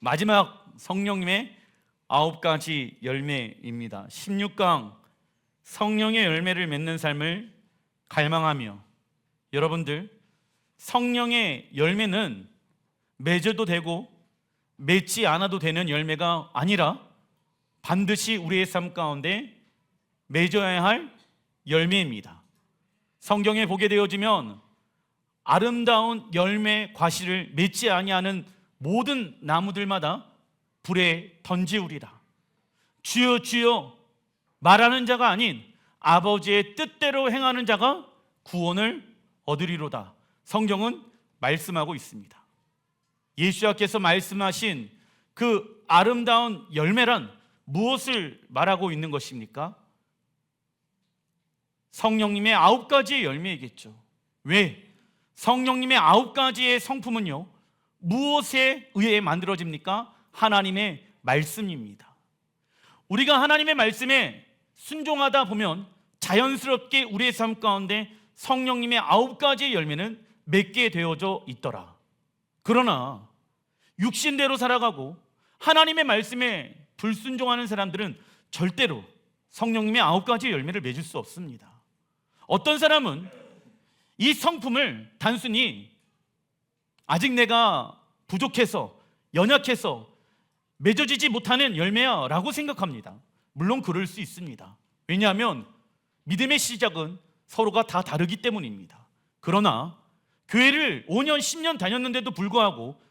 마지막 성령님의 9가지 열매입니다. 16강 성령의 열매를 맺는 삶을 갈망하며, 여러분들, 성령의 열매는 맺어도 되고 맺지 않아도 되는 열매가 아니라 반드시 우리의 삶 가운데 맺어야 할 열매입니다. 성경에 보게 되어지면 아름다운 열매 과실을 맺지 아니하는 모든 나무들마다 불에 던지우리라. 주여 주여 말하는 자가 아닌 아버지의 뜻대로 행하는 자가 구원을 얻으리로다. 성경은 말씀하고 있습니다. 예수님께서 말씀하신 그 아름다운 열매란 무엇을 말하고 있는 것입니까? 성령님의 9가지의 열매이겠죠. 왜? 성령님의 9가지의 성품은요, 무엇에 의해 만들어집니까? 하나님의 말씀입니다. 우리가 하나님의 말씀에 순종하다 보면 자연스럽게 우리의 삶 가운데 성령님의 9가지의 열매는 맺게 되어져 있더라. 그러나 육신대로 살아가고 하나님의 말씀에 불순종하는 사람들은 절대로 성령님의 9가지의 열매를 맺을 수 없습니다. 어떤 사람은 이 성품을 단순히 아직 내가 부족해서, 연약해서 맺어지지 못하는 열매야 라고 생각합니다. 물론 그럴 수 있습니다. 왜냐하면 믿음의 시작은 서로가 다 다르기 때문입니다. 그러나 교회를 5년, 10년 다녔는데도 불구하고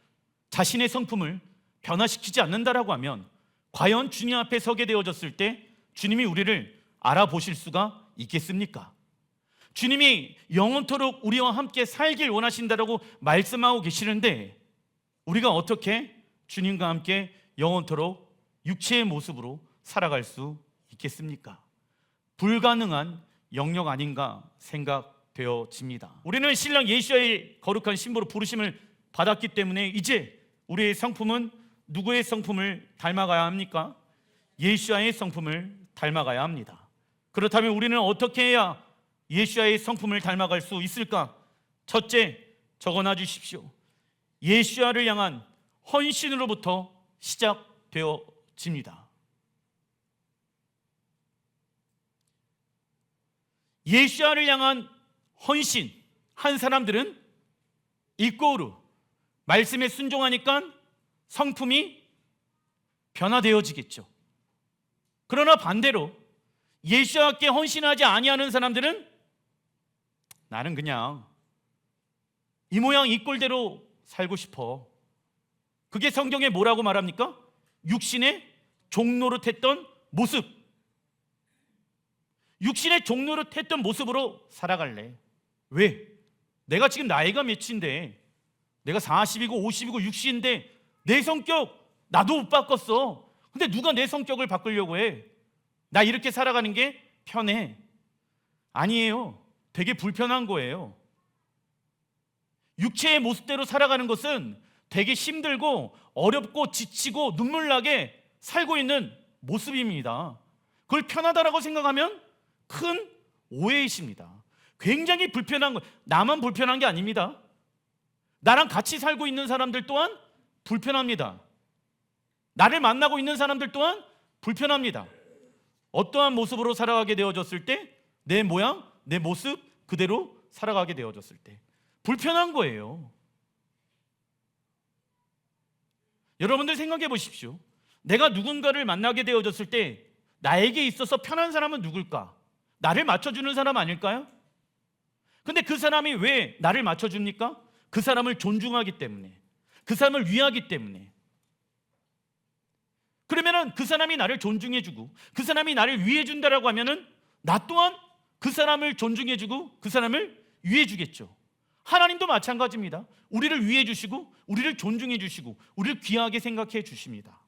자신의 성품을 변화시키지 않는다라고 하면 과연 주님 앞에 서게 되어졌을 때 주님이 우리를 알아보실 수가 있겠습니까? 주님이 영원토록 우리와 함께 살길 원하신다라고 말씀하고 계시는데 우리가 어떻게 주님과 함께 영원토록 육체의 모습으로 살아갈 수 있겠습니까? 불가능한 영역 아닌가 생각되어집니다. 우리는 신랑 예수의 거룩한 신부로 부르심을 받았기 때문에 이제 우리의 성품은 누구의 성품을 닮아가야 합니까? 예수와의 성품을 닮아가야 합니다. 그렇다면 우리는 어떻게 해야 예수와의 성품을 닮아갈 수 있을까? 첫째, 적어놔 주십시오. 예수와를 향한 헌신으로부터 시작되어집니다. 예수와를 향한 헌신, 한 사람들은 입고로 말씀에 순종하니까 성품이 변화되어지겠죠. 그러나 반대로 예수와 함께 헌신하지 아니하는 사람들은 나는 그냥 이 모양 이 꼴대로 살고 싶어. 그게 성경에 뭐라고 말합니까? 육신의 종노릇했던 모습. 육신의 종노릇했던 모습으로 살아갈래. 왜? 내가 지금 나이가 몇인데, 내가 40이고 50이고 60인데 내 성격 나도 못 바꿨어. 근데 누가 내 성격을 바꾸려고 해? 나 이렇게 살아가는 게 편해. 아니에요. 되게 불편한 거예요. 육체의 모습대로 살아가는 것은 되게 힘들고 어렵고 지치고 눈물나게 살고 있는 모습입니다. 그걸 편하다라고 생각하면 큰 오해이십니다. 굉장히 불편한 거, 나만 불편한 게 아닙니다. 나랑 같이 살고 있는 사람들 또한 불편합니다. 나를 만나고 있는 사람들 또한 불편합니다. 어떠한 모습으로 살아가게 되어졌을 때, 내 모양, 내 모습 그대로 살아가게 되어졌을 때 불편한 거예요. 여러분들 생각해 보십시오. 내가 누군가를 만나게 되어졌을 때 나에게 있어서 편한 사람은 누굴까? 나를 맞춰주는 사람 아닐까요? 근데 그 사람이 왜 나를 맞춰줍니까? 그 사람을 존중하기 때문에, 그 사람을 위하기 때문에. 그러면은 그 사람이 나를 존중해주고 그 사람이 나를 위해준다라고 하면은 나 또한 그 사람을 존중해주고 그 사람을 위해주겠죠. 하나님도 마찬가지입니다. 우리를 위해주시고 우리를 존중해주시고 우리를 귀하게 생각해 주십니다.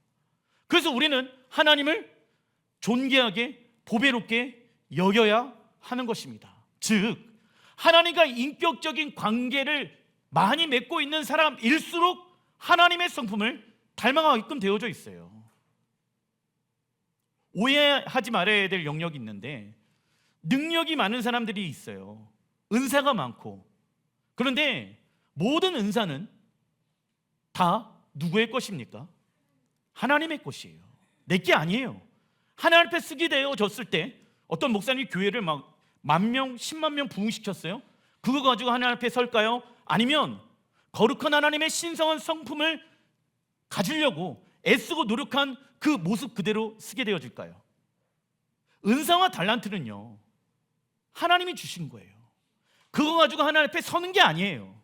그래서 우리는 하나님을 존귀하게 보배롭게 여겨야 하는 것입니다. 즉 하나님과 인격적인 관계를 많이 맺고 있는 사람일수록 하나님의 성품을 닮아가게끔 되어져 있어요. 오해하지 말아야 될 영역이 있는데, 능력이 많은 사람들이 있어요. 은사가 많고. 그런데 모든 은사는 다 누구의 것입니까? 하나님의 것이에요. 내게 아니에요. 하나님 앞에 쓰게 되어졌을 때 어떤 목사님이 교회를 막 10,000명, 10만 명 부흥시켰어요. 그거 가지고 하나님 앞에 설까요? 아니면 거룩한 하나님의 신성한 성품을 가지려고 애쓰고 노력한 그 모습 그대로 쓰게 되어질까요? 은사와 달란트는요, 하나님이 주신 거예요. 그거 가지고 하나님 앞에 서는 게 아니에요.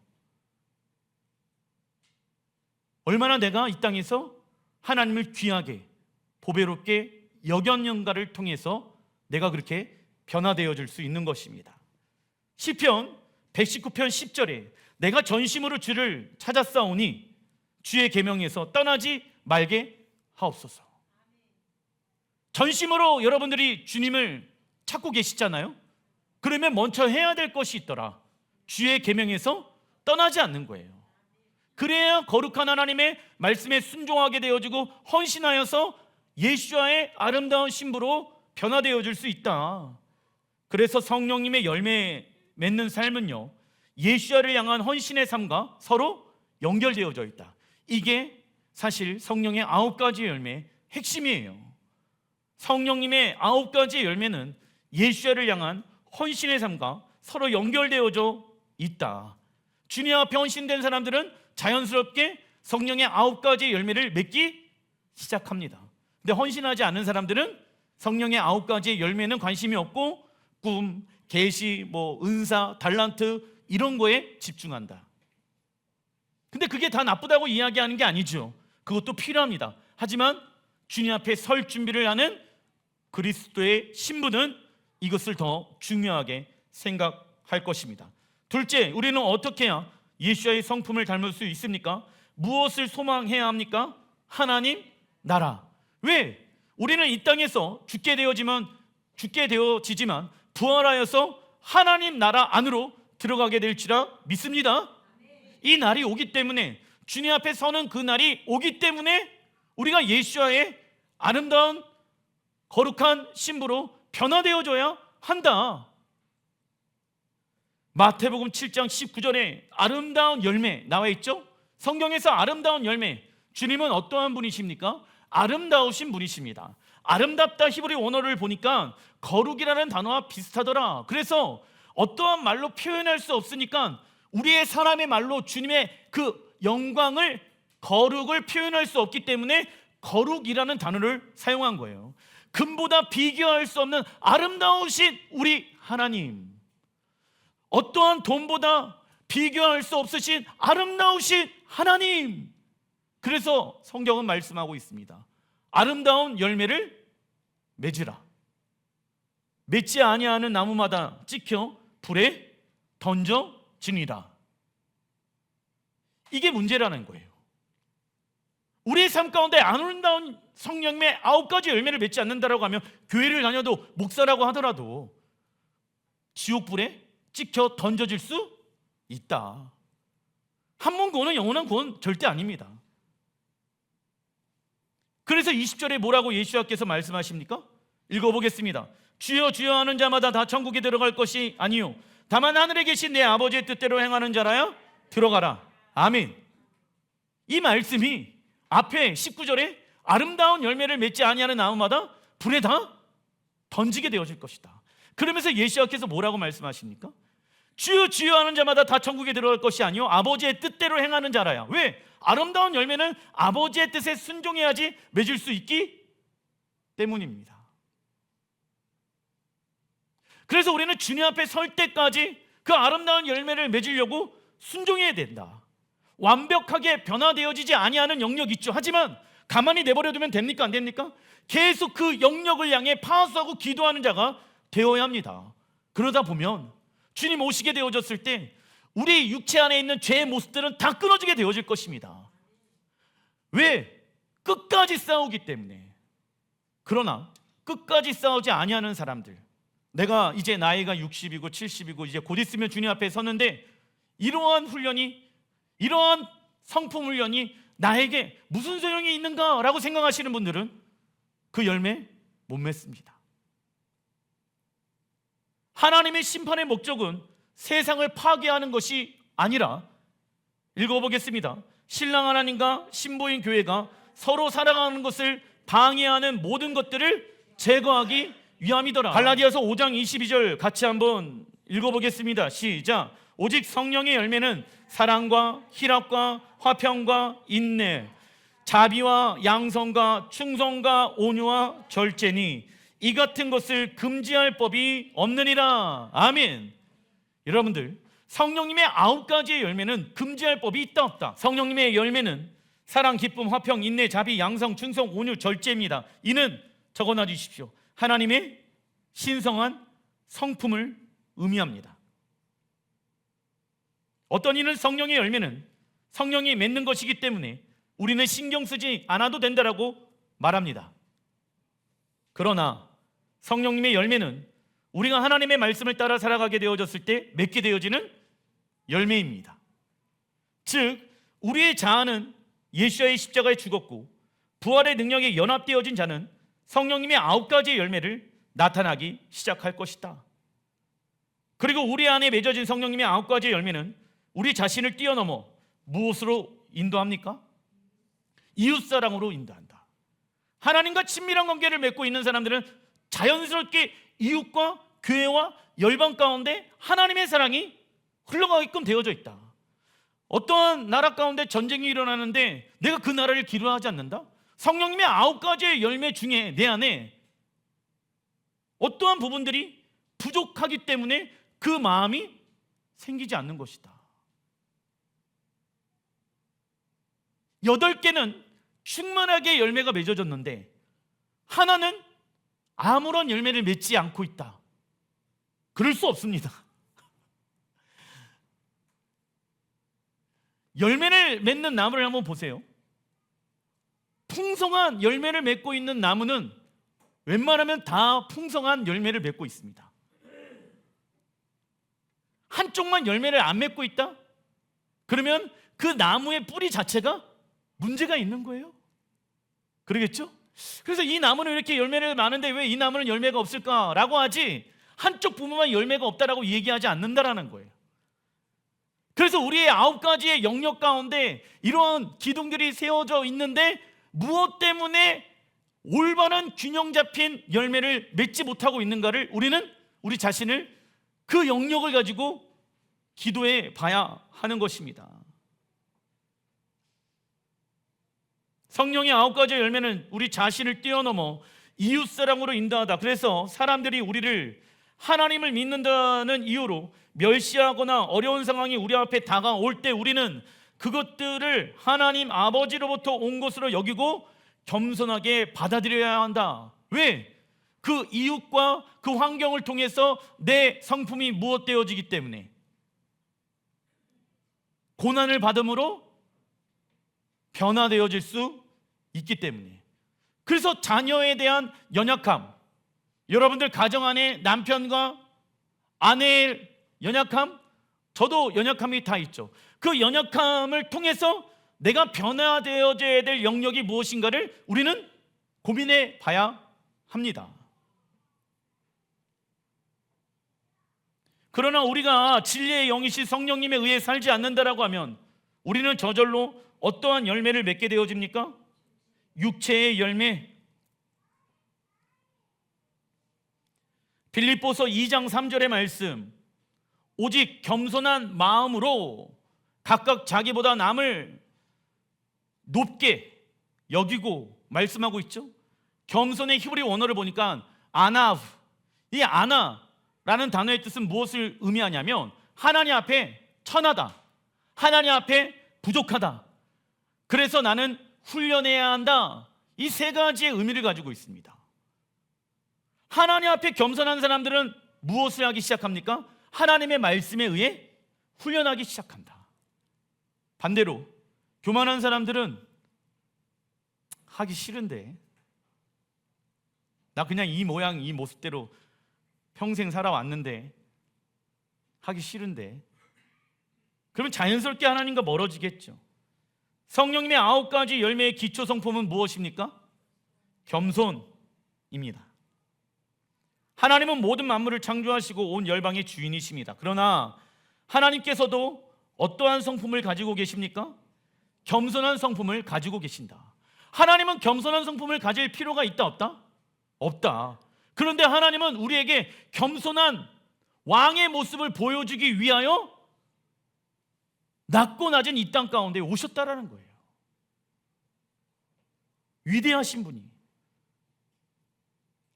얼마나 내가 이 땅에서 하나님을 귀하게 보배롭게 여겼는가를 통해서 내가 그렇게 변화되어질 수 있는 것입니다. 시편 119편 10절에 내가 전심으로 주를 찾았사오니 주의 계명에서 떠나지 말게 하옵소서. 전심으로 여러분들이 주님을 찾고 계시잖아요. 그러면 먼저 해야 될 것이 있더라. 주의 계명에서 떠나지 않는 거예요. 그래야 거룩한 하나님의 말씀에 순종하게 되어지고 헌신하여서 예수와의 아름다운 신부로 변화되어질 수 있다. 그래서 성령님의 열매 맺는 삶은요, 예수와를 향한 헌신의 삶과 서로 연결되어져 있다. 이게 사실 성령의 9가지의 열매의 핵심이에요. 성령님의 9가지의 열매는 예수와를 향한 헌신의 삶과 서로 연결되어져 있다. 주님 앞에 헌신된 사람들은 자연스럽게 성령의 9가지의 열매를 맺기 시작합니다. 근데 헌신하지 않는 사람들은 성령의 9가지의 열매는 관심이 없고 꿈, 계시, 은사, 달란트 이런 거에 집중한다. 근데 그게 다 나쁘다고 이야기하는 게 아니죠. 그것도 필요합니다. 하지만 주님 앞에 설 준비를 하는 그리스도의 신부는 이것을 더 중요하게 생각할 것입니다. 둘째, 우리는 어떻게 해야 예수와의 성품을 닮을 수 있습니까? 무엇을 소망해야 합니까? 하나님 나라. 왜? 우리는 이 땅에서 죽게 되어지지만 부활하여서 하나님 나라 안으로 들어가게 될지라 믿습니다. 이 날이 오기 때문에, 주님 앞에 서는 그 날이 오기 때문에 우리가 예수와의 아름다운 거룩한 신부로 변화되어져야 한다. 마태복음 7장 19절에 아름다운 열매 나와 있죠? 성경에서 아름다운 열매, 주님은 어떠한 분이십니까? 아름다우신 분이십니다. 아름답다 히브리 원어를 보니까 거룩이라는 단어와 비슷하더라. 그래서 어떠한 말로 표현할 수 없으니까 우리의 사람의 말로 주님의 그 영광을, 거룩을 표현할 수 없기 때문에 거룩이라는 단어를 사용한 거예요. 금보다 비교할 수 없는 아름다우신 우리 하나님, 어떠한 돈보다 비교할 수 없으신 아름다우신 하나님. 그래서 성경은 말씀하고 있습니다. 아름다운 열매를 맺으라. 맺지 아니하는 나무마다 찍혀 불에 던져지니라. 이게 문제라는 거예요. 우리의 삶 가운데 아름다운 성령의 9가지 열매를 맺지 않는다라고 하면 교회를 다녀도 목사라고 하더라도 지옥불에 찍혀 던져질 수 있다. 한 번 구원은 영원한 구원 절대 아닙니다. 그래서 20절에 뭐라고 예수께서 말씀하십니까? 읽어보겠습니다. 주여 주여 하는 자마다 다 천국에 들어갈 것이 아니요 다만 하늘에 계신 내 아버지의 뜻대로 행하는 자라야 들어가라. 아멘. 이 말씀이 앞에 19절에 아름다운 열매를 맺지 아니하는 나무마다 불에 다 던지게 되어질 것이다. 그러면서 예수께서 뭐라고 말씀하십니까? 주여 주여 하는 자마다 다 천국에 들어갈 것이 아니요 아버지의 뜻대로 행하는 자라야. 왜? 아름다운 열매는 아버지의 뜻에 순종해야지 맺을 수 있기 때문입니다. 그래서 우리는 주님 앞에 설 때까지 그 아름다운 열매를 맺으려고 순종해야 된다. 완벽하게 변화되어지지 아니하는 영역이 있죠. 하지만 가만히 내버려두면 됩니까? 안 됩니까? 계속 그 영역을 향해 파수하고 기도하는 자가 되어야 합니다. 그러다 보면 주님 오시게 되어졌을 때 우리 육체 안에 있는 죄의 모습들은 다 끊어지게 되어질 것입니다. 왜? 끝까지 싸우기 때문에. 그러나 끝까지 싸우지 아니하는 사람들, 내가 이제 나이가 60이고 70이고 이제 곧 있으면 주님 앞에 서는데 이러한 훈련이, 이러한 성품 훈련이 나에게 무슨 소용이 있는가라고 생각하시는 분들은 그 열매 못 맺습니다. 하나님의 심판의 목적은 세상을 파괴하는 것이 아니라, 읽어보겠습니다. 신랑 하나님과 신부인 교회가 서로 살아가는 것을 방해하는 모든 것들을 제거하기 위함이더라. 갈라디아서 5장 22절 같이 한번 읽어보겠습니다. 시작. 오직 성령의 열매는 사랑과 희락과 화평과 인내, 자비와 양성과 충성과 온유와 절제니 이 같은 것을 금지할 법이 없느니라. 아멘. 여러분들, 성령님의 9가지의 열매는 금지할 법이 있다 없다? 성령님의 열매는 사랑, 기쁨, 화평, 인내, 자비, 양성, 충성, 온유, 절제입니다. 이는 적어놔 주십시오. 하나님의 신성한 성품을 의미합니다. 어떤 이는 성령의 열매는 성령이 맺는 것이기 때문에 우리는 신경 쓰지 않아도 된다라고 말합니다. 그러나 성령님의 열매는 우리가 하나님의 말씀을 따라 살아가게 되어졌을 때 맺게 되어지는 열매입니다. 즉 우리의 자아는 예수의 십자가에 죽었고 부활의 능력에 연합되어진 자는 성령님의 9가지의 열매를 나타나기 시작할 것이다. 그리고 우리 안에 맺어진 성령님의 9가지의 열매는 우리 자신을 뛰어넘어 무엇으로 인도합니까? 이웃사랑으로 인도한다. 하나님과 친밀한 관계를 맺고 있는 사람들은 자연스럽게 이웃과 교회와 열방 가운데 하나님의 사랑이 흘러가게끔 되어져 있다. 어떠한 나라 가운데 전쟁이 일어나는데 내가 그 나라를 기도하지 않는다? 성령님의 9가지의 열매 중에 내 안에 어떠한 부분들이 부족하기 때문에 그 마음이 생기지 않는 것이다. 8개는 충만하게 열매가 맺어졌는데 하나는 아무런 열매를 맺지 않고 있다. 그럴 수 없습니다. 열매를 맺는 나무를 한번 보세요. 풍성한 열매를 맺고 있는 나무는 웬만하면 다 풍성한 열매를 맺고 있습니다. 한쪽만 열매를 안 맺고 있다? 그러면 그 나무의 뿌리 자체가 문제가 있는 거예요. 그러겠죠? 그래서 이 나무는 이렇게 열매를 많은데 왜 이 나무는 열매가 없을까라고 하지 한쪽 부분만 열매가 없다라고 얘기하지 않는다라는 거예요. 그래서 우리의 9가지의 영역 가운데 이런 기둥들이 세워져 있는데 무엇 때문에 올바른 균형 잡힌 열매를 맺지 못하고 있는가를 우리는 우리 자신을 그 영역을 가지고 기도해 봐야 하는 것입니다. 성령의 9가지의 열매는 우리 자신을 뛰어넘어 이웃사랑으로 인도하다. 그래서 사람들이 우리를 하나님을 믿는다는 이유로 멸시하거나 어려운 상황이 우리 앞에 다가올 때 우리는 그것들을 하나님 아버지로부터 온 것으로 여기고 겸손하게 받아들여야 한다. 왜? 그 이웃과 그 환경을 통해서 내 성품이 무엇되어지기 때문에 고난을 받음으로 변화되어질 수 있기 때문에. 그래서 자녀에 대한 연약함, 여러분들 가정 안에 남편과 아내의 연약함, 저도 연약함이 다 있죠. 그 연약함을 통해서 내가 변화되어져야 될 영역이 무엇인가를 우리는 고민해 봐야 합니다. 그러나 우리가 진리의 영이신 성령님에 의해 살지 않는다라고 하면 우리는 저절로 어떠한 열매를 맺게 되어집니까? 육체의 열매. 빌립보서 2장 3절의 말씀, 오직 겸손한 마음으로 각각 자기보다 남을 높게 여기고 말씀하고 있죠. 겸손의 히브리 원어를 보니까 아나브, 이 아나라는 단어의 뜻은 무엇을 의미하냐면 하나님 앞에 천하다, 하나님 앞에 부족하다, 그래서 나는 훈련해야 한다. 이 3가지의 의미를 가지고 있습니다. 하나님 앞에 겸손한 사람들은 무엇을 하기 시작합니까? 하나님의 말씀에 의해 훈련하기 시작한다. 반대로 교만한 사람들은 하기 싫은데, 나 그냥 이 모양 이 모습대로 평생 살아왔는데 하기 싫은데, 그러면 자연스럽게 하나님과 멀어지겠죠. 성령님의 9가지 열매의 기초 성품은 무엇입니까? 겸손입니다. 하나님은 모든 만물을 창조하시고 온 열방의 주인이십니다. 그러나 하나님께서도 어떠한 성품을 가지고 계십니까? 겸손한 성품을 가지고 계신다. 하나님은 겸손한 성품을 가질 필요가 있다 없다? 없다. 그런데 하나님은 우리에게 겸손한 왕의 모습을 보여주기 위하여 낮고 낮은 이 땅 가운데 오셨다라는 거예요. 위대하신 분이.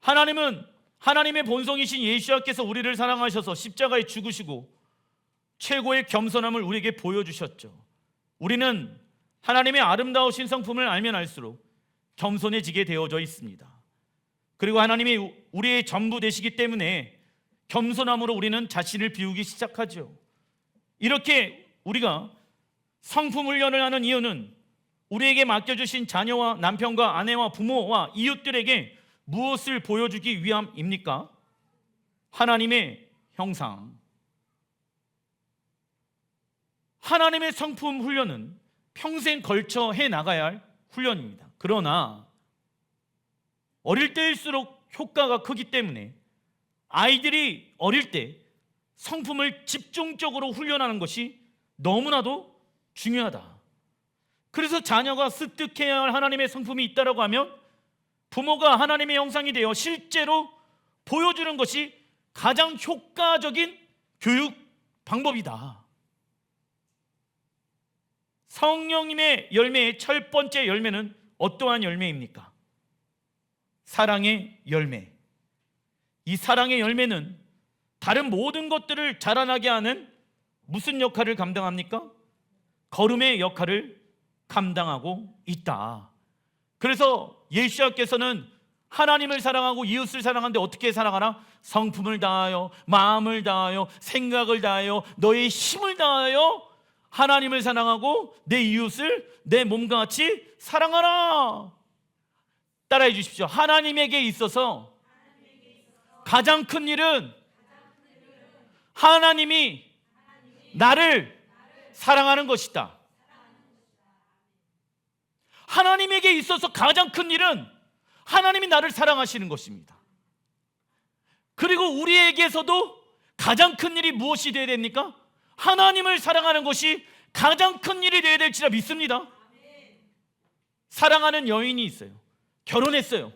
하나님은 하나님의 본성이신 예수님께서 우리를 사랑하셔서 십자가에 죽으시고 최고의 겸손함을 우리에게 보여주셨죠. 우리는 하나님의 아름다우신 성품을 알면 알수록 겸손해지게 되어져 있습니다. 그리고 하나님이 우리의 전부 되시기 때문에 겸손함으로 우리는 자신을 비우기 시작하죠. 이렇게 우리가 성품 훈련을 하는 이유는 우리에게 맡겨주신 자녀와 남편과 아내와 부모와 이웃들에게 무엇을 보여주기 위함입니까? 하나님의 형상. 하나님의 성품 훈련은 평생 걸쳐 해나가야 할 훈련입니다. 그러나 어릴 때일수록 효과가 크기 때문에 아이들이 어릴 때 성품을 집중적으로 훈련하는 것이 너무나도 중요하다. 그래서 자녀가 습득해야 할 하나님의 성품이 있다고 하면 부모가 하나님의 형상이 되어 실제로 보여주는 것이 가장 효과적인 교육 방법이다. 성령님의 열매의 첫 번째 열매는 어떠한 열매입니까? 사랑의 열매. 이 사랑의 열매는 다른 모든 것들을 자라나게 하는 무슨 역할을 감당합니까? 거름의 역할을 감당하고 있다. 그래서 예수님께서는 하나님을 사랑하고 이웃을 사랑하는데 어떻게 사랑하나? 성품을 다하여, 마음을 다하여, 생각을 다하여, 너의 힘을 다하여 하나님을 사랑하고 내 이웃을 내 몸과 같이 사랑하라. 따라해 주십시오. 하나님에게 있어서 가장 큰 일은 하나님이 나를 사랑하는 것이다. 하나님에게 있어서 가장 큰 일은 하나님이 나를 사랑하시는 것입니다. 그리고 우리에게서도 가장 큰 일이 무엇이 되어야 됩니까? 하나님을 사랑하는 것이 가장 큰 일이 되어야 될지라 믿습니다. 사랑하는 여인이 있어요. 결혼했어요.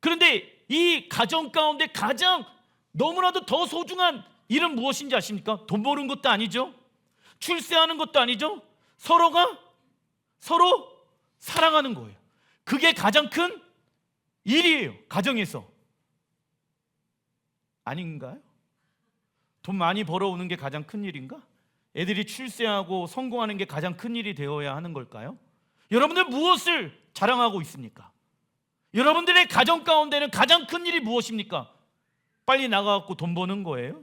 그런데 이 가정 가운데 가장 너무나도 더 소중한 일은 무엇인지 아십니까? 돈 버는 것도 아니죠. 출세하는 것도 아니죠. 서로가 서로 사랑하는 거예요. 그게 가장 큰 일이에요. 가정에서. 아닌가요? 돈 많이 벌어오는 게 가장 큰 일인가? 애들이 출세하고 성공하는 게 가장 큰 일이 되어야 하는 걸까요? 여러분들 무엇을 자랑하고 있습니까? 여러분들의 가정 가운데는 가장 큰 일이 무엇입니까? 빨리 나가갖고 돈 버는 거예요?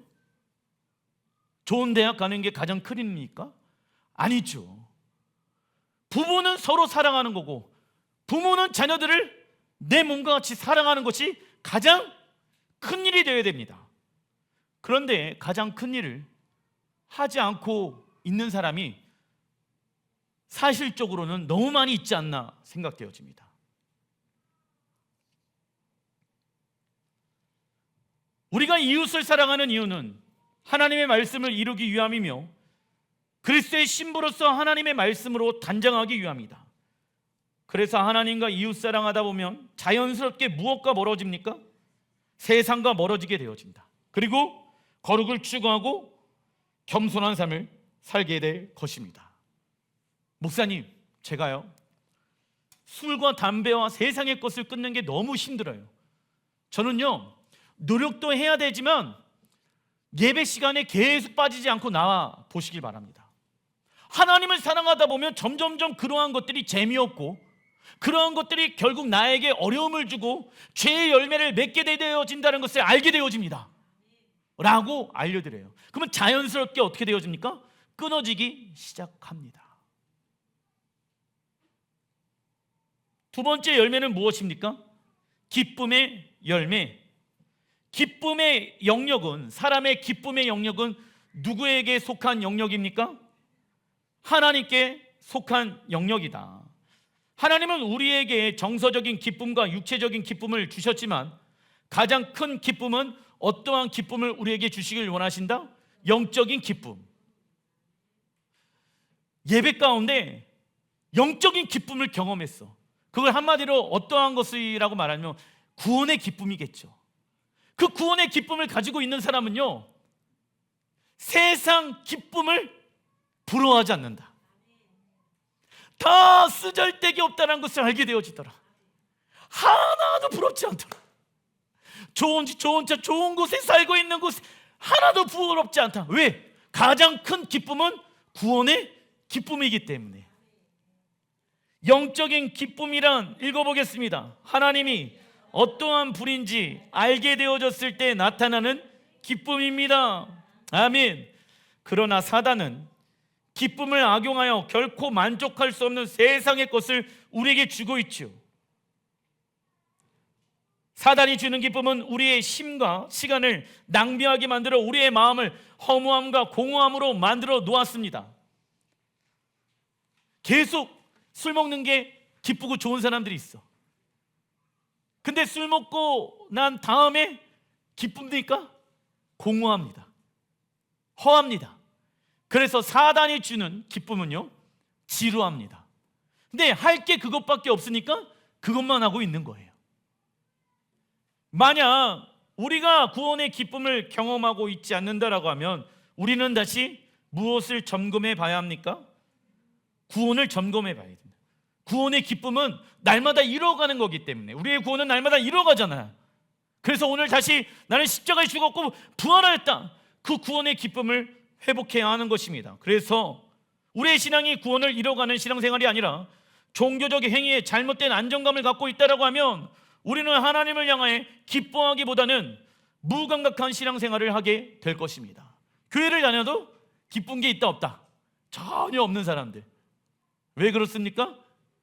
좋은 대학 가는 게 가장 큰 일입니까? 아니죠. 부부는 서로 사랑하는 거고 부모는 자녀들을 내 몸과 같이 사랑하는 것이 가장 큰 일이 되어야 됩니다. 그런데 가장 큰 일을 하지 않고 있는 사람이 사실적으로는 너무 많이 있지 않나 생각되어집니다. 우리가 이웃을 사랑하는 이유는 하나님의 말씀을 이루기 위함이며 그리스도의 신부로서 하나님의 말씀으로 단장하기 위함이다. 그래서 하나님과 이웃 사랑하다 보면 자연스럽게 무엇과 멀어집니까? 세상과 멀어지게 되어진다. 그리고 거룩을 추구하고 겸손한 삶을 살게 될 것입니다. 목사님, 제가요 술과 담배와 세상의 것을 끊는 게 너무 힘들어요. 저는요 노력도 해야 되지만 예배 시간에 계속 빠지지 않고 나와 보시길 바랍니다. 하나님을 사랑하다 보면 점점점 그러한 것들이 재미없고 그러한 것들이 결국 나에게 어려움을 주고 죄의 열매를 맺게 되어진다는 것을 알게 되어집니다 라고 알려드려요. 그러면 자연스럽게 어떻게 되어집니까? 끊어지기 시작합니다. 두 번째 열매는 무엇입니까? 기쁨의 열매. 기쁨의 영역은, 사람의 기쁨의 영역은 누구에게 속한 영역입니까? 하나님께 속한 영역이다. 하나님은 우리에게 정서적인 기쁨과 육체적인 기쁨을 주셨지만 가장 큰 기쁨은 어떠한 기쁨을 우리에게 주시길 원하신다? 영적인 기쁨. 예배 가운데 영적인 기쁨을 경험했어. 그걸 한마디로 어떠한 것이라고 말하면 구원의 기쁨이겠죠. 그 구원의 기쁨을 가지고 있는 사람은요, 세상 기쁨을 부러워하지 않는다. 다 쓰잘데기 없다는 것을 알게 되어지더라. 하나도 부럽지 않더라. 좋은 집, 좋은 차, 좋은 곳에 살고 있는 곳 하나도 부럽지 않다. 왜? 가장 큰 기쁨은 구원의 기쁨이기 때문에. 영적인 기쁨이란, 읽어보겠습니다. 하나님이 어떠한 분인지 알게 되어졌을 때 나타나는 기쁨입니다. 아멘. 그러나 사단은 기쁨을 악용하여 결코 만족할 수 없는 세상의 것을 우리에게 주고 있죠. 사단이 주는 기쁨은 우리의 힘과 시간을 낭비하게 만들어 우리의 마음을 허무함과 공허함으로 만들어 놓았습니다. 계속 술 먹는 게 기쁘고 좋은 사람들이 있어. 근데 술 먹고 난 다음에 기쁩니까? 공허합니다. 허합니다. 그래서 사단이 주는 기쁨은요, 지루합니다. 근데 할 게 그것밖에 없으니까 그것만 하고 있는 거예요. 만약 우리가 구원의 기쁨을 경험하고 있지 않는다라고 하면 우리는 다시 무엇을 점검해 봐야 합니까? 구원을 점검해 봐야 됩니다. 구원의 기쁨은 날마다 이뤄가는 거기 때문에, 우리의 구원은 날마다 이뤄가잖아요. 그래서 오늘 다시 나는 십자가에 죽었고 부활하였다, 그 구원의 기쁨을 회복해야 하는 것입니다. 그래서 우리의 신앙이 구원을 이뤄가는 신앙생활이 아니라 종교적 행위에 잘못된 안정감을 갖고 있다라고 하면 우리는 하나님을 향해 기뻐하기보다는 무감각한 신앙생활을 하게 될 것입니다. 교회를 다녀도 기쁜 게 있다 없다 전혀 없는 사람들. 왜 그렇습니까?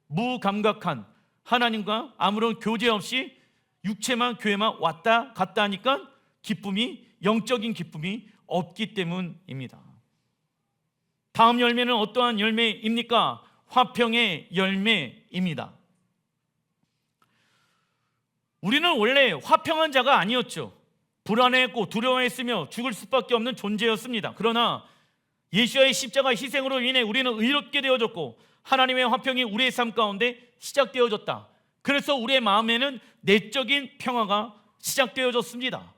무감각한, 하나님과 아무런 교제 없이 육체만 교회만 왔다 갔다 하니까 기쁨이, 영적인 기쁨이 없기 때문입니다. 다음 열매는 어떠한 열매입니까? 화평의 열매입니다. 우리는 원래 화평한 자가 아니었죠. 불안해했고 두려워했으며 죽을 수밖에 없는 존재였습니다. 그러나 예수의 십자가 희생으로 인해 우리는 의롭게 되어졌고 하나님의 화평이 우리의 삶 가운데 시작되어졌다. 그래서 우리의 마음에는 내적인 평화가 시작되어졌습니다.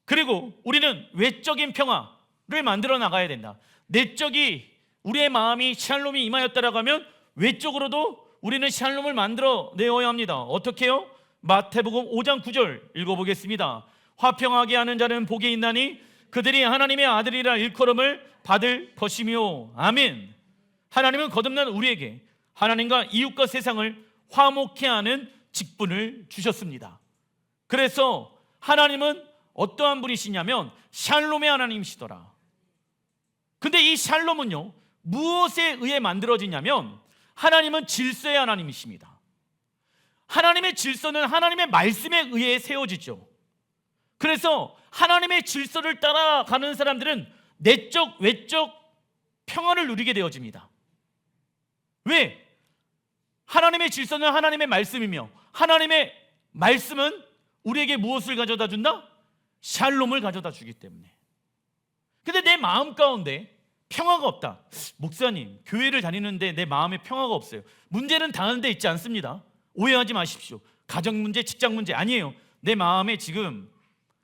그리고 우리는 외적인 평화를 만들어 나가야 된다. 내적이, 우리의 마음이 샬롬이 임하였다라고 하면 외적으로도 우리는 샬롬을 만들어 내어야 합니다. 어떻게 해요? 마태복음 5장 9절 읽어보겠습니다. 화평하게 하는 자는 복이 있나니 그들이 하나님의 아들이라 일컬음을 받을 것이며. 아멘. 하나님은 거듭난 우리에게 하나님과 이웃과 세상을 화목케 하는 직분을 주셨습니다. 그래서 하나님은 어떠한 분이시냐면 샬롬의 하나님이시더라. 근데 이 샬롬은요, 무엇에 의해 만들어지냐면 하나님은 질서의 하나님이십니다. 하나님의 질서는 하나님의 말씀에 의해 세워지죠. 그래서 하나님의 질서를 따라가는 사람들은 내적, 외적 평화를 누리게 되어집니다. 왜? 하나님의 질서는 하나님의 말씀이며 하나님의 말씀은 우리에게 무엇을 가져다 준다? 샬롬을 가져다 주기 때문에. 근데 내 마음 가운데 평화가 없다. 목사님, 교회를 다니는데 내 마음에 평화가 없어요. 문제는 다른 데 있지 않습니다. 오해하지 마십시오. 가정 문제, 직장 문제 아니에요. 내 마음에 지금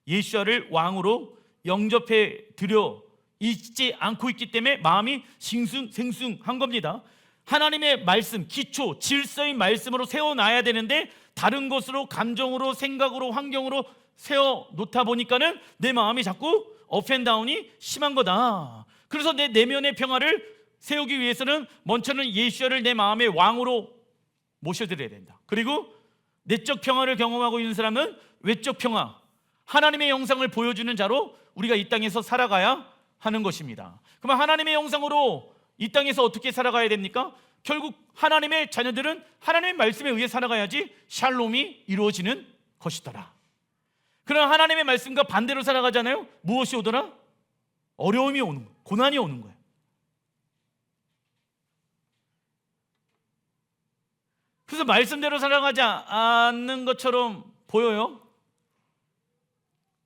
예수를 왕으로 영접해 드려 있지 않고 있기 때문에 마음이 싱숭생숭한 겁니다. 하나님의 말씀, 기초, 질서의 말씀으로 세워놔야 되는데 다른 것으로, 감정으로, 생각으로, 환경으로 세워놓다 보니까는 내 마음이 자꾸 업앤다운이 심한 거다. 그래서 내 내면의 평화를 세우기 위해서는 먼저는 예수를 내 마음의 왕으로 모셔드려야 된다. 그리고 내적 평화를 경험하고 있는 사람은 외적 평화, 하나님의 영상을 보여주는 자로 우리가 이 땅에서 살아가야 하는 것입니다. 그러면 하나님의 영상으로 이 땅에서 어떻게 살아가야 됩니까? 결국 하나님의 자녀들은 하나님의 말씀에 의해 살아가야지 샬롬이 이루어지는 것이더라. 그러나 하나님의 말씀과 반대로 살아가잖아요. 무엇이 오더라? 어려움이 오는 거예요. 고난이 오는 거예요. 그래서 말씀대로 살아가지 않는 것처럼 보여요.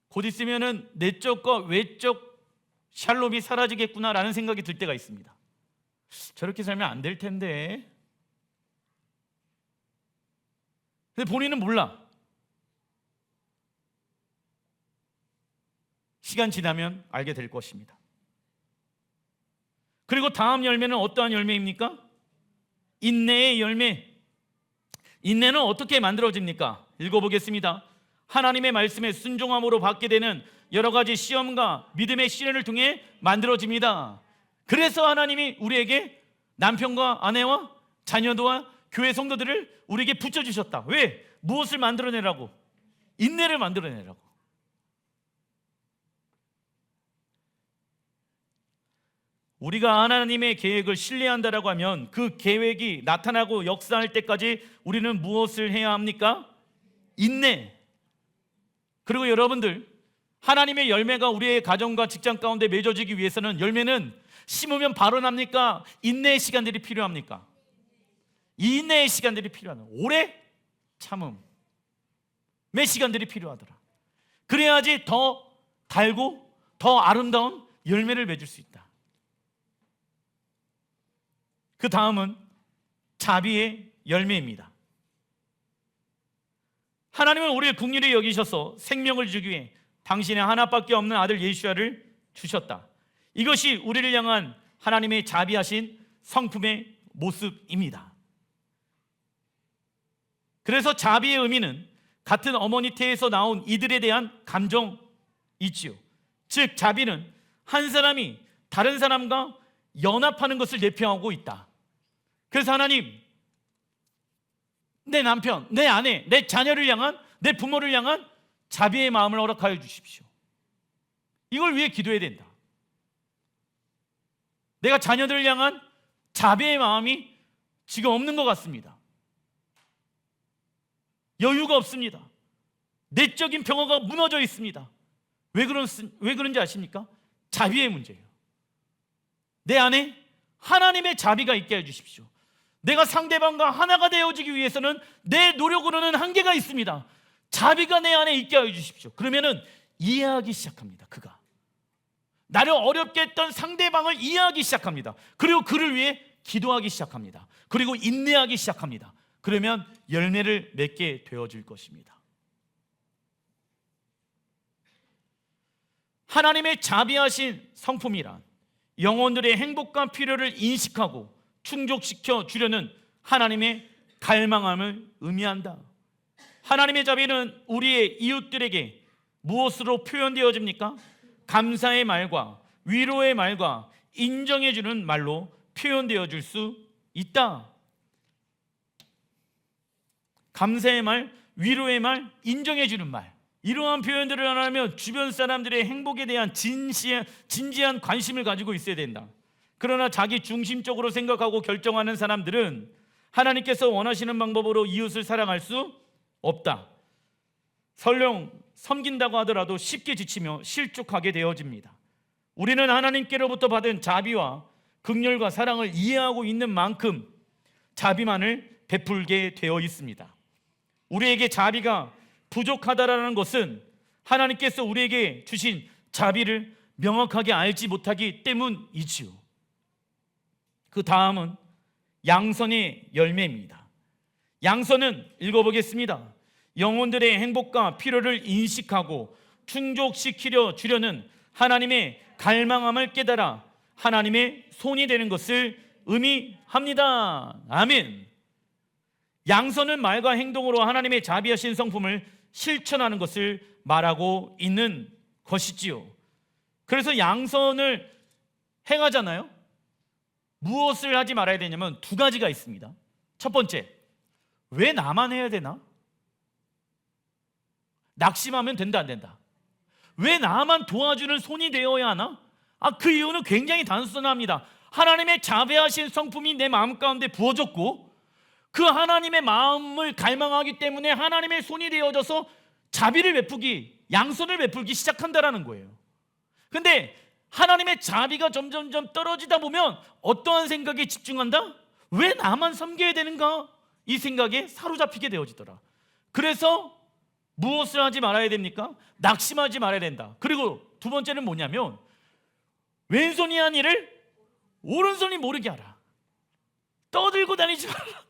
곧 있으면은 내적과 외적 샬롬이 사라지겠구나라는 생각이 들 때가 있습니다. 저렇게 살면 안 될 텐데. 근데 본인은 몰라. 시간 지나면 알게 될 것입니다. 그리고 다음 열매는 어떠한 열매입니까? 인내의 열매. 인내는 어떻게 만들어집니까? 읽어보겠습니다. 하나님의 말씀에 순종함으로 받게 되는 여러 가지 시험과 믿음의 시련을 통해 만들어집니다. 그래서 하나님이 우리에게 남편과 아내와 자녀도와 교회 성도들을 우리에게 붙여주셨다. 왜? 무엇을 만들어내라고? 인내를 만들어내라고. 우리가 하나님의 계획을 신뢰한다라고 하면 그 계획이 나타나고 역사할 때까지 우리는 무엇을 해야 합니까? 인내. 그리고 여러분들, 하나님의 열매가 우리의 가정과 직장 가운데 맺어지기 위해서는 열매는 심으면 바로 납니까? 인내의 시간들이 필요합니까? 인내의 시간들이 필요하다. 오래 참음의 시간들이 필요하더라. 그래야지 더 달고 더 아름다운 열매를 맺을 수 있다. 그 다음은 자비의 열매입니다. 하나님은 우리를 긍휼히 여기셔서 생명을 주기 위해 당신의 하나밖에 없는 아들 예수야를 주셨다. 이것이 우리를 향한 하나님의 자비하신 성품의 모습입니다. 그래서 자비의 의미는 같은 어머니 태에서 나온 이들에 대한 감정이지요. 즉 자비는 한 사람이 다른 사람과 연합하는 것을 대표하고 있다. 그래서 하나님, 내 남편, 내 아내, 내 자녀를 향한, 내 부모를 향한 자비의 마음을 허락하여 주십시오. 이걸 위해 기도해야 된다. 내가 자녀들을 향한 자비의 마음이 지금 없는 것 같습니다. 여유가 없습니다. 내적인 평화가 무너져 있습니다. 왜 그런지 아십니까? 자비의 문제예요. 내 안에 하나님의 자비가 있게 해주십시오. 내가 상대방과 하나가 되어지기 위해서는 내 노력으로는 한계가 있습니다. 자비가 내 안에 있게 해주십시오. 그러면은 이해하기 시작합니다. 그가 나를 어렵게 했던 상대방을 이해하기 시작합니다. 그리고 그를 위해 기도하기 시작합니다. 그리고 인내하기 시작합니다. 그러면 열매를 맺게 되어질 것입니다. 하나님의 자비하신 성품이란 영혼들의 행복과 필요를 인식하고 충족시켜 주려는 하나님의 갈망함을 의미한다. 하나님의 자비는 우리의 이웃들에게 무엇으로 표현되어집니까? 감사의 말과 위로의 말과 인정해 주는 말로 표현되어질 수 있다. 감사의 말, 위로의 말, 인정해 주는 말, 이러한 표현들을 하면 주변 사람들의 행복에 대한 진지한 관심을 가지고 있어야 된다. 그러나 자기 중심적으로 생각하고 결정하는 사람들은 하나님께서 원하시는 방법으로 이웃을 사랑할 수 없다. 설령 섬긴다고 하더라도 쉽게 지치며 실족하게 되어집니다. 우리는 하나님께로부터 받은 자비와 긍휼과 사랑을 이해하고 있는 만큼 자비만을 베풀게 되어 있습니다. 우리에게 자비가 부족하다라는 것은 하나님께서 우리에게 주신 자비를 명확하게 알지 못하기 때문이지요. 그 다음은 양선의 열매입니다. 양선은 읽어보겠습니다. 영혼들의 행복과 필요를 인식하고 충족시키려 주려는 하나님의 갈망함을 깨달아 하나님의 손이 되는 것을 의미합니다. 아멘. 양선은 말과 행동으로 하나님의 자비하신 성품을 실천하는 것을 말하고 있는 것이지요. 그래서 양선을 행하잖아요. 무엇을 하지 말아야 되냐면 두 가지가 있습니다. 첫 번째, 왜 나만 해야 되나? 낙심하면 된다 안 된다? 왜 나만 도와주는 손이 되어야 하나? 그 이유는 굉장히 단순합니다. 하나님의 자비하신 성품이 내 마음 가운데 부어졌고 그 하나님의 마음을 갈망하기 때문에 하나님의 손이 되어져서 자비를 베푸기, 양손을 베풀기 시작한다라는 거예요. 근데 하나님의 자비가 점점점 떨어지다 보면 어떠한 생각에 집중한다? 왜 나만 섬겨야 되는가? 이 생각에 사로잡히게 되어지더라. 그래서 무엇을 하지 말아야 됩니까? 낙심하지 말아야 된다. 그리고 두 번째는 뭐냐면 왼손이 한 일을 오른손이 모르게 하라. 떠들고 다니지 말라.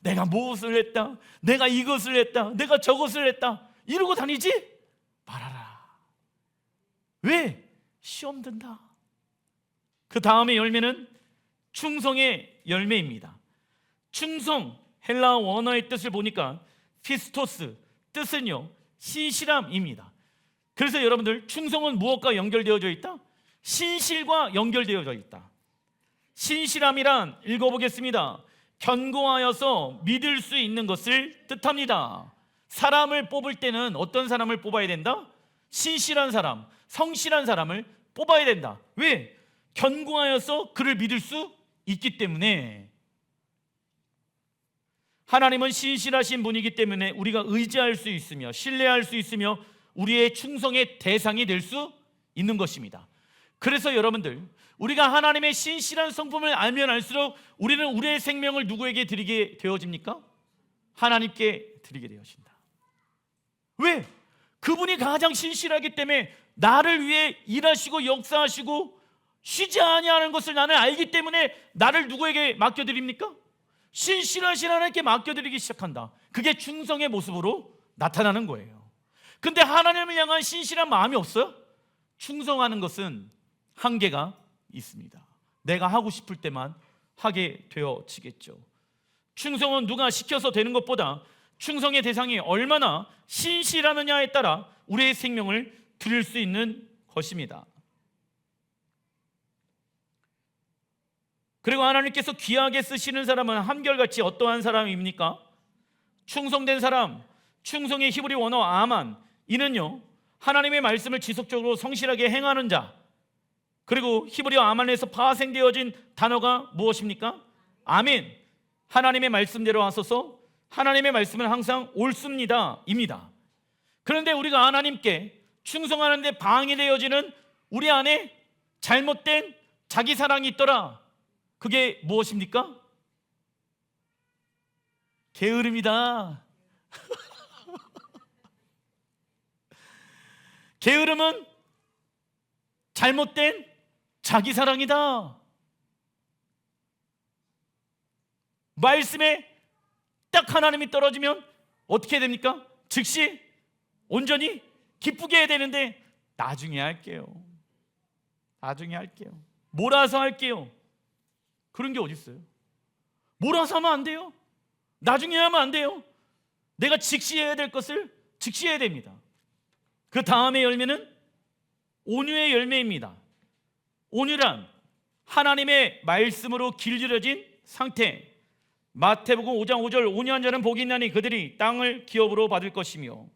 내가 무엇을 했다, 내가 이것을 했다, 내가 저것을 했다 이러고 다니지 말아라. 왜? 시험 든다. 그 다음에 열매는 충성의 열매입니다. 충성, 헬라어 원어의 뜻을 보니까 피스토스, 뜻은요 신실함입니다. 그래서 여러분들, 충성은 무엇과 연결되어져 있다? 신실과 연결되어져 있다. 신실함이란, 읽어보겠습니다. 견고하여서 믿을 수 있는 것을 뜻합니다. 사람을 뽑을 때는 어떤 사람을 뽑아야 된다? 신실한 사람, 성실한 사람을 뽑아야 된다. 왜? 견고하여서 그를 믿을 수 있기 때문에. 하나님은 신실하신 분이기 때문에 우리가 의지할 수 있으며 신뢰할 수 있으며 우리의 충성의 대상이 될 수 있는 것입니다. 그래서 여러분들, 우리가 하나님의 신실한 성품을 알면 알수록 우리는 우리의 생명을 누구에게 드리게 되어집니까? 하나님께 드리게 되어진다. 왜? 그분이 가장 신실하기 때문에 나를 위해 일하시고 역사하시고 쉬지 아니하는 것을 나는 알기 때문에 나를 누구에게 맡겨드립니까? 신실하신 하나님께 맡겨드리기 시작한다. 그게 충성의 모습으로 나타나는 거예요. 근데 하나님을 향한 신실한 마음이 없어요? 충성하는 것은 한계가 있습니다. 내가 하고 싶을 때만 하게 되어지겠죠. 충성은 누가 시켜서 되는 것보다 충성의 대상이 얼마나 신실하느냐에 따라 우리의 생명을 드릴 수 있는 것입니다. 그리고 하나님께서 귀하게 쓰시는 사람은 한결같이 어떠한 사람입니까? 충성된 사람, 충성의 히브리 원어 아만, 이는요 하나님의 말씀을 지속적으로 성실하게 행하는 자. 그리고 히브리어 아만에서 파생되어진 단어가 무엇입니까? 아멘. 하나님의 말씀대로 하소서, 하나님의 말씀은 항상 옳습니다 입니다. 그런데 우리가 하나님께 충성하는 데 방해되어지는 우리 안에 잘못된 자기 사랑이 있더라. 그게 무엇입니까? 게으름이다. 게으름은 잘못된 자기 사랑이다. 말씀에 딱 하나님이 떨어지면 어떻게 됩니까? 즉시 온전히 기쁘게 해야 되는데 나중에 할게요, 나중에 할게요, 몰아서 할게요. 그런 게 어디 있어요? 몰아서 하면 안 돼요. 나중에 하면 안 돼요. 내가 즉시 해야 될 것을 즉시 해야 됩니다. 그 다음에 열매는 온유의 열매입니다. 온유란 하나님의 말씀으로 길들여진 상태. 마태복음 5장 5절, 온유한 자는 복이 있나니 그들이 땅을 기업으로 받을 것이며.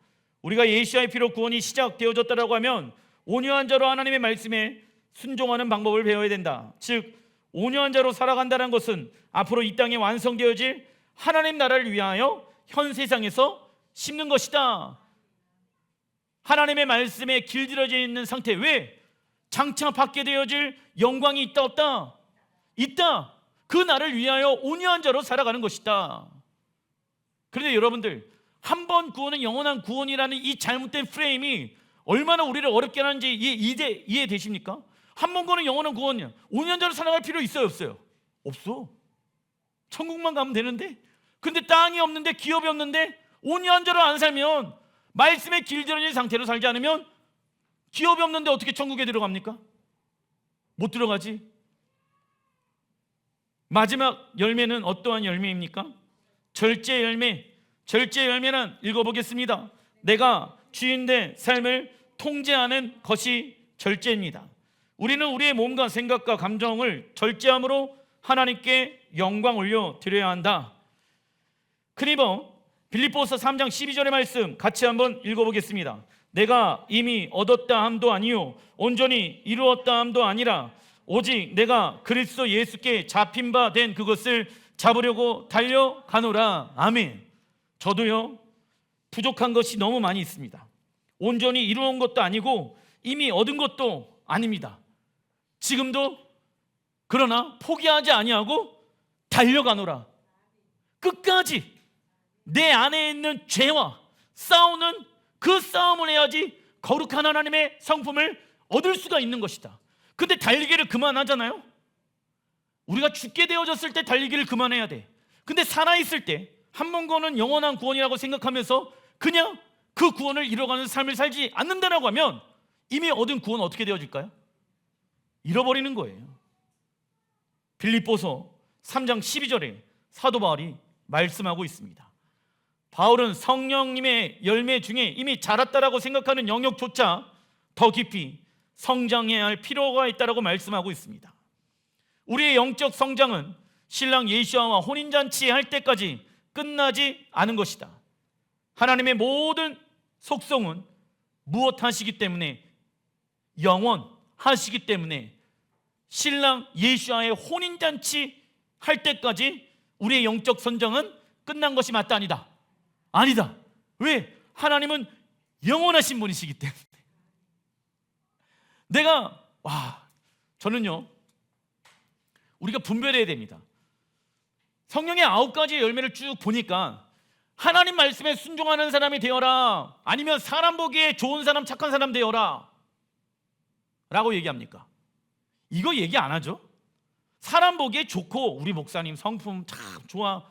우리가 예수의 피로 구원이 시작되어졌다라고 하면 온유한 자로 하나님의 말씀에 순종하는 방법을 배워야 된다. 즉 온유한 자로 살아간다는 것은 앞으로 이 땅에 완성되어질 하나님 나라를 위하여 현 세상에서 심는 것이다. 하나님의 말씀에 길들여져 있는 상태. 왜? 장차 받게 되어질 영광이 있다 없다? 있다. 그 나를 위하여 온유한 자로 살아가는 것이다. 그런데 여러분들, 한 번 구원은 영원한 구원이라는 이 잘못된 프레임이 얼마나 우리를 어렵게 하는지 이해되십니까? 한 번 구원은 영원한 구원이야. 온유한 자로 살아갈 필요 있어요 없어요? 없어. 천국만 가면 되는데. 근데 땅이 없는데, 기업이 없는데 온유한 자로 안 살면, 말씀에 길들여진 상태로 살지 않으면 기업이 없는데 어떻게 천국에 들어갑니까? 못 들어가지. 마지막 열매는 어떠한 열매입니까? 절제 열매. 절제 열매는 읽어보겠습니다. 내가 주인된 삶을 통제하는 것이 절제입니다. 우리는 우리의 몸과 생각과 감정을 절제함으로 하나님께 영광 올려드려야 한다. 크리버 빌립보서 3장 12절의 말씀 같이 한번 읽어보겠습니다. 내가 이미 얻었다 함도 아니요 온전히 이루었다 함도 아니라 오직 내가 그리스도 예수께 잡힌 바 된 그것을 잡으려고 달려가노라. 아멘. 저도요 부족한 것이 너무 많이 있습니다. 온전히 이루은 것도 아니고 이미 얻은 것도 아닙니다. 지금도 그러나 포기하지 아니하고 달려가노라. 끝까지 내 안에 있는 죄와 싸우는 그 싸움을 해야지 거룩한 하나님의 성품을 얻을 수가 있는 것이다. 근데 달리기를 그만하잖아요. 우리가 죽게 되어졌을 때 달리기를 그만해야 돼. 근데 살아있을 때 한 번 구원은 영원한 구원이라고 생각하면서 그냥 그 구원을 이뤄가는 삶을 살지 않는다라고 하면 이미 얻은 구원은 어떻게 되어질까요? 잃어버리는 거예요. 빌립보서 3장 12절에 사도 바울이 말씀하고 있습니다. 바울은 성령님의 열매 중에 이미 자랐다라고 생각하는 영역조차 더 깊이 성장해야 할 필요가 있다라고 말씀하고 있습니다. 우리의 영적 성장은 신랑 예수와 혼인잔치 할 때까지 끝나지 않은 것이다. 하나님의 모든 속성은 무엇하시기 때문에 영원하시기 때문에 신랑 예수와의 혼인잔치 할 때까지 우리의 영적 성장은 끝난 것이 맞다 아니다? 아니다. 왜? 하나님은 영원하신 분이시기 때문에. 저는요, 우리가 분별해야 됩니다. 성령의 9가지 열매를 쭉 보니까 하나님 말씀에 순종하는 사람이 되어라, 아니면 사람 보기에 좋은 사람, 착한 사람 되어라 라고 얘기합니까? 이거 얘기 안 하죠? 사람 보기에 좋고 우리 목사님 성품 참 좋아,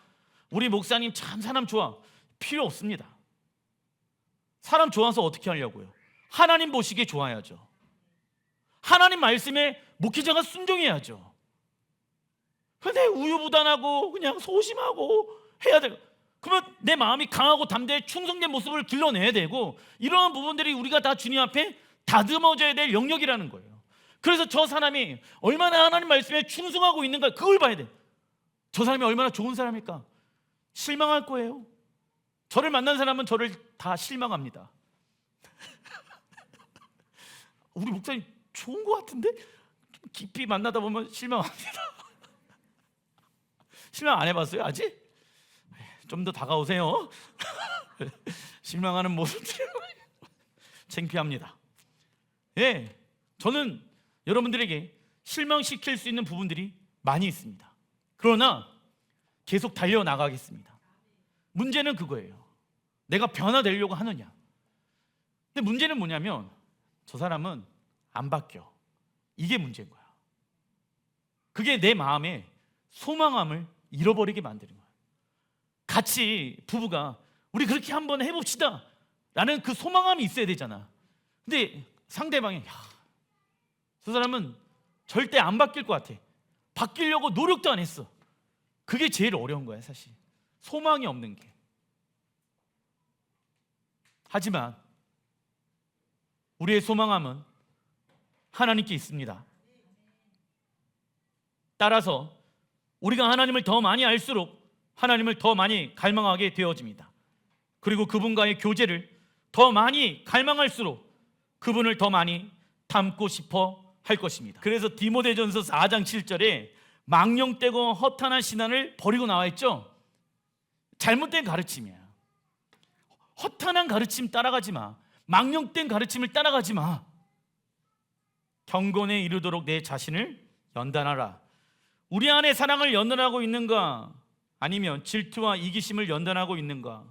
우리 목사님 참 사람 좋아, 필요 없습니다. 사람 좋아서 어떻게 하려고요? 하나님 보시기에 좋아야죠. 하나님 말씀에 목회자가 순종해야죠. 근데 우유부단하고 그냥 소심하고 해야 되고, 그러면 내 마음이 강하고 담대해 충성된 모습을 길러내야 되고, 이러한 부분들이 우리가 다 주님 앞에 다듬어져야 될 영역이라는 거예요. 그래서 저 사람이 얼마나 하나님 말씀에 충성하고 있는가, 그걸 봐야 돼. 저 사람이 얼마나 좋은 사람일까? 실망할 거예요. 저를 만난 사람은 저를 다 실망합니다. 우리 목사님 좋은 것 같은데? 좀 깊이 만나다 보면 실망합니다. 실망 안 해봤어요 아직? 좀 더 다가오세요. 실망하는 모습들 창피합니다. 예, 저는 여러분들에게 실망시킬 수 있는 부분들이 많이 있습니다. 그러나 계속 달려나가겠습니다. 문제는 그거예요. 내가 변화되려고 하느냐. 근데 문제는 뭐냐면 저 사람은 안 바뀌어. 이게 문제인 거야. 그게 내 마음에 소망함을 잃어버리게 만드는 거야. 같이 부부가 우리 그렇게 한번 해봅시다 라는 그 소망함이 있어야 되잖아. 근데 상대방이 저 사람은 절대 안 바뀔 것 같아. 바뀌려고 노력도 안 했어. 그게 제일 어려운 거야 사실. 소망이 없는 게. 하지만 우리의 소망함은 하나님께 있습니다. 따라서 우리가 하나님을 더 많이 알수록 하나님을 더 많이 갈망하게 되어집니다. 그리고 그분과의 교제를 더 많이 갈망할수록 그분을 더 많이 닮고 싶어 할 것입니다. 그래서 디모데전서 4장 7절에 망령되고 허탄한 신앙을 버리고 나와 있죠. 잘못된 가르침이야. 허탄한 가르침 따라가지 마. 망령된 가르침을 따라가지 마. 경건에 이르도록 내 자신을 연단하라. 우리 안에 사랑을 연단하고 있는가? 아니면 질투와 이기심을 연단하고 있는가?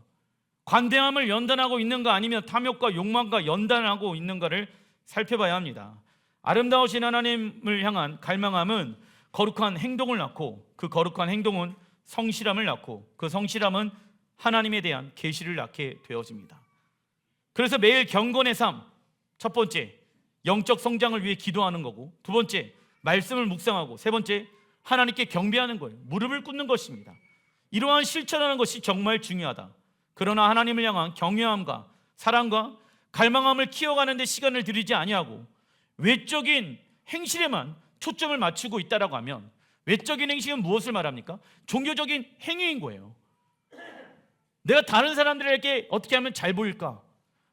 관대함을 연단하고 있는가? 아니면 탐욕과 욕망과 연단하고 있는가를 살펴봐야 합니다. 아름다우신 하나님을 향한 갈망함은 거룩한 행동을 낳고, 그 거룩한 행동은 성실함을 낳고, 그 성실함은 하나님에 대한 계시를 낳게 되어집니다. 그래서 매일 경건의 삶, 첫 번째 영적 성장을 위해 기도하는 거고, 두 번째 말씀을 묵상하고, 세 번째 하나님께 경배하는 거예요. 무릎을 꿇는 것입니다. 이러한 실천하는 것이 정말 중요하다. 그러나 하나님을 향한 경외함과 사랑과 갈망함을 키워가는 데 시간을 들이지 아니하고 외적인 행실에만 초점을 맞추고 있다라고 하면, 외적인 행실은 무엇을 말합니까? 종교적인 행위인 거예요. 내가 다른 사람들에게 어떻게 하면 잘 보일까?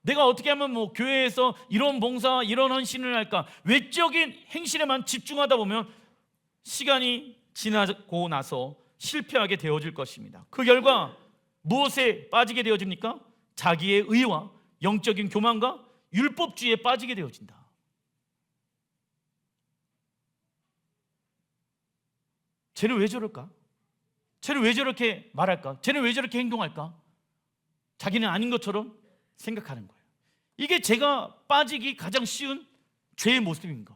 내가 어떻게 하면 교회에서 이런 봉사, 이런 헌신을 할까? 외적인 행실에만 집중하다 보면 시간이 지나고 나서 실패하게 되어질 것입니다. 그 결과 무엇에 빠지게 되어집니까? 자기의 의와 영적인 교만과 율법주의에 빠지게 되어진다. 쟤는 왜 저럴까? 쟤는 왜 저렇게 말할까? 쟤는 왜 저렇게 행동할까? 자기는 아닌 것처럼 생각하는 거예요. 이게 제가 빠지기 가장 쉬운 죄의 모습인가?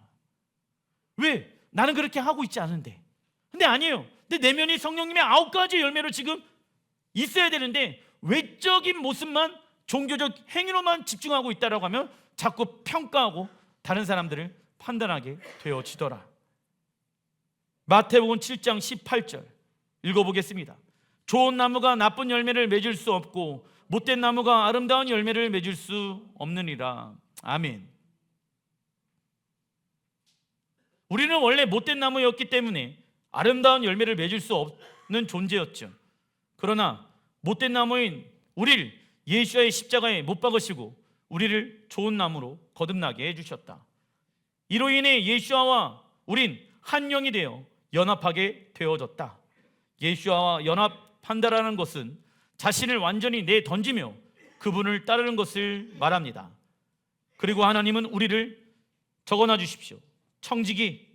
왜? 나는 그렇게 하고 있지 않은데. 근데 아니에요. 내 내면이 성령님의 9가지 열매로 지금 있어야 되는데 외적인 모습만, 종교적 행위로만 집중하고 있다라고 하면 자꾸 평가하고 다른 사람들을 판단하게 되어지더라. 마태복음 7장 18절 읽어보겠습니다. 좋은 나무가 나쁜 열매를 맺을 수 없고 못된 나무가 아름다운 열매를 맺을 수 없느니라. 아멘. 우리는 원래 못된 나무였기 때문에 아름다운 열매를 맺을 수 없는 존재였죠. 그러나 못된 나무인 우리를 예수의 십자가에 못 박으시고 우리를 좋은 나무로 거듭나게 해주셨다. 이로 인해 예수와 우린 한 영이 되어 연합하게 되어졌다. 예수와 연합한다라는 것은 자신을 완전히 내던지며 그분을 따르는 것을 말합니다. 그리고 하나님은 우리를 적어놔 주십시오. 청지기란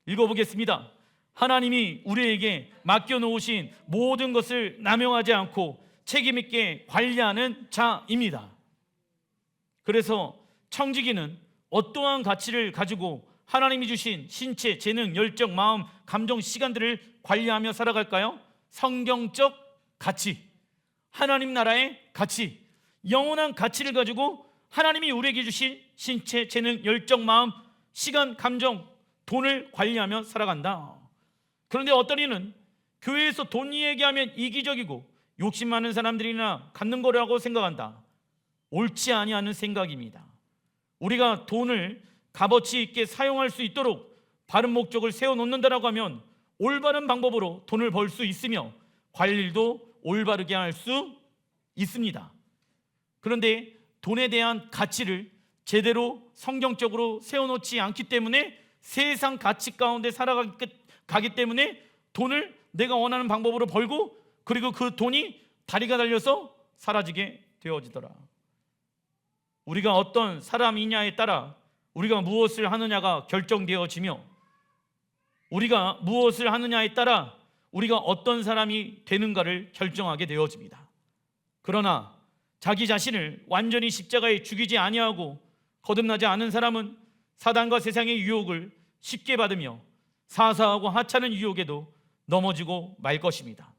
읽어보겠습니다. 하나님이 우리에게 맡겨놓으신 모든 것을 남용하지 않고 책임있게 관리하는 자입니다. 그래서 청지기는 어떠한 가치를 가지고 하나님이 주신 신체, 재능, 열정, 마음, 감정, 시간들을 관리하며 살아갈까요? 성경적 가치, 하나님 나라의 가치, 영원한 가치를 가지고 하나님이 우리에게 주신 신체, 재능, 열정, 마음, 시간, 감정, 돈을 관리하며 살아간다. 그런데 어떤 이는 교회에서 돈 얘기하면 이기적이고 욕심 많은 사람들이나 갖는 거라고 생각한다. 옳지 아니하는 생각입니다. 우리가 돈을 값어치 있게 사용할 수 있도록 바른 목적을 세워놓는다라고 하면 올바른 방법으로 돈을 벌 수 있으며 관리도 올바르게 할 수 있습니다. 그런데 돈에 대한 가치를 제대로 성경적으로 세워놓지 않기 때문에 세상 가치 가운데 살아가기 때문에 돈을 내가 원하는 방법으로 벌고 그리고 그 돈이 다리가 달려서 사라지게 되어지더라. 우리가 어떤 사람이냐에 따라 우리가 무엇을 하느냐가 결정되어지며 우리가 무엇을 하느냐에 따라 우리가 어떤 사람이 되는가를 결정하게 되어집니다. 그러나 자기 자신을 완전히 십자가에 죽이지 아니하고 거듭나지 않은 사람은 사단과 세상의 유혹을 쉽게 받으며 사사하고 하찮은 유혹에도 넘어지고 말 것입니다.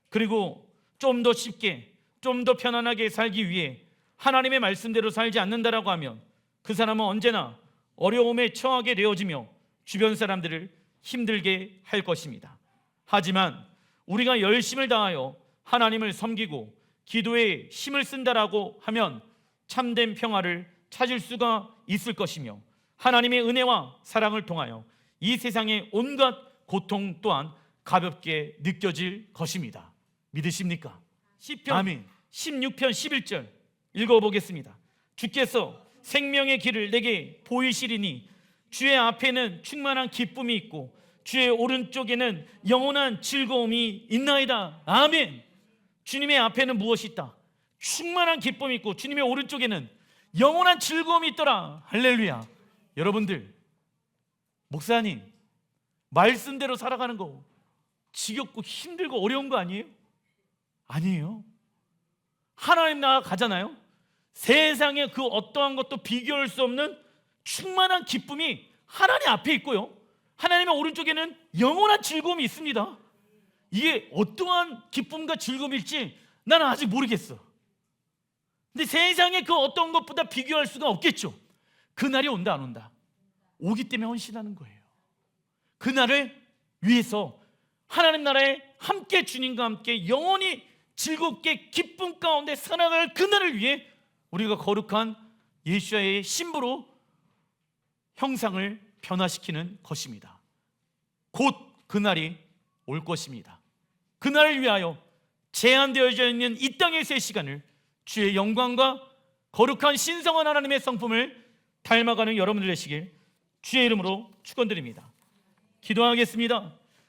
그리고 좀 더 쉽게, 좀 더 편안하게 살기 위해 하나님의 말씀대로 살지 않는다라고 하면 그 사람은 언제나 어려움에 처하게 되어지며 주변 사람들을 힘들게 할 것입니다. 하지만 우리가 열심을 다하여 하나님을 섬기고 기도에 힘을 쓴다라고 하면 참된 평화를 찾을 수가 있을 것이며 하나님의 은혜와 사랑을 통하여 이 세상의 온갖 고통 또한 가볍게 느껴질 것입니다. 믿으십니까? 시편 16편 11절 읽어보겠습니다. 주께서 생명의 길을 내게 보이시리니 주의 앞에는 충만한 기쁨이 있고 주의 오른쪽에는 영원한 즐거움이 있나이다. 아멘. 주님의 앞에는 무엇이 있다? 충만한 기쁨이 있고 주님의 오른쪽에는 영원한 즐거움이 있더라. 할렐루야. 여러분들, 목사님 말씀대로 살아가는 거 지겹고 힘들고 어려운 거 아니에요? 아니에요. 하나님 나라 가잖아요. 세상에 그 어떠한 것도 비교할 수 없는 충만한 기쁨이 하나님 앞에 있고요, 하나님의 오른쪽에는 영원한 즐거움이 있습니다. 이게 어떠한 기쁨과 즐거움일지 나는 아직 모르겠어. 근데 세상에 그 어떤 것보다 비교할 수가 없겠죠. 그날이 온다 안 온다? 오기 때문에 헌신하는 거예요. 그날을 위해서 하나님 나라에 함께 주님과 함께 영원히 즐겁게 기쁨 가운데 살아갈 그날을 위해 우리가 거룩한 예수의 신부로 형상을 변화시키는 것입니다. 곧 그날이 올 것입니다. 그날을 위하여 제한되어져 있는 이 땅에서의 시간을 주의 영광과 거룩한 신성한 하나님의 성품을 닮아가는 여러분들 되시길 주의 이름으로 축원드립니다. 기도하겠습니다.